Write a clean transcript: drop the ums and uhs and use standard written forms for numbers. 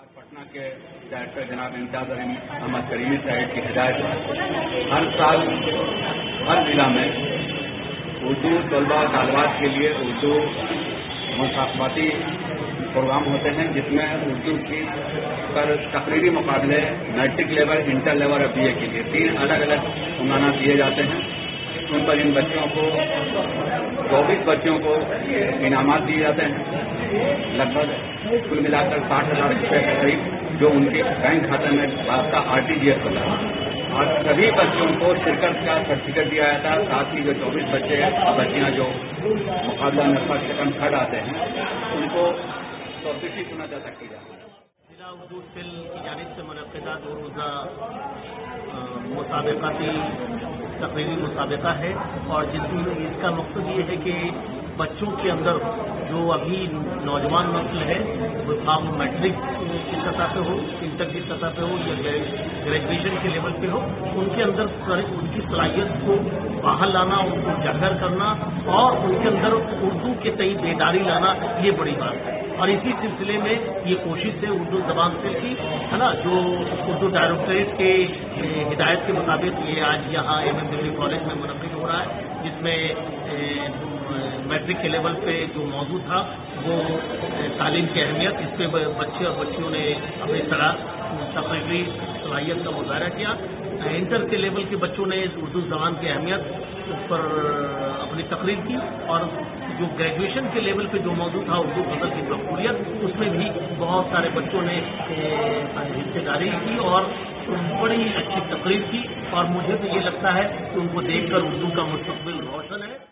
पटना के डायरेक्टर जनाब इम्तियाज अहमद करीमी साहब की हिदायत है हर साल हर जिला में उर्दू तलबा तालबात के लिए उर्दू मुसाफाती प्रोग्राम होते हैं, जिसमें उर्दू की पर तकरीरी मुकाबले मैट्रिक लेवल, इंटर लेवल और BA के लिए 3 अलग अलग उन्नाना दिए जाते हैं। उन पर इन बच्चों को 24 बच्चों को इनामात दिए जाते हैं, लगभग कुल मिलाकर 60,000 रुपये के करीब, जो उनके बैंक खाते में आपका RTGS होता है। और सभी बच्चों को शिरकत का सर्टिफिकेट दिया जाता है। साथ ही जो 24 बच्चे बच्चियाँ जो मुकाबला में फर्स्ट सेकंड थर्ड आते हैं, उनको सब्सिडी सुना जा सकती है। जिला उर्दू सेल की जानिब से मुनक़िदा 2 रोज़ा मुसाबक़ाती तकरीरी मुसाबका है, और जिसमें इसका मकसद ये है कि बच्चों के अंदर जो अभी नौजवान नस्ल है, वो काम मैट्रिक की सतह पे हो, इंटर की सतह पे हो या ग्रेजुएशन के लेवल पे हो, उनके अंदर उनकी सलाहियत को बाहर लाना, उनको उजागर करना और उनके अंदर उर्दू के तई बेदारी लाना, ये बड़ी बात है। और इसी सिलसिले में ये कोशिश है उर्दू ज़बान सेल की, है ना, जो उर्दू डायरेक्टरेट के हिदायत के मुताबिक ये आज यहाँ MM दिल्ली कॉलेज में मुनक़िद हो रहा है, जिसमें मैट्रिक के लेवल पे जो मौजूद था वो तालीम की अहमियत, इस पे बच्चे और बच्चियों ने अपनी तकरीरी सलाहियत का मुजाहरा किया। इंटर के लेवल के बच्चों ने उर्दू ज़बान की अहमियत उस पर अपनी तकरीर की, और जो ग्रेजुएशन के लेवल पे जो मौजूद था उर्दू गज़ल की मक़बूलियत, उसमें भी बहुत सारे बच्चों ने हिस्सेदारी की और बड़ी अच्छी तकरीर की। और मुझे तो ये लगता है कि उनको देखकर उर्दू का मुस्तक़बिल रोशन है।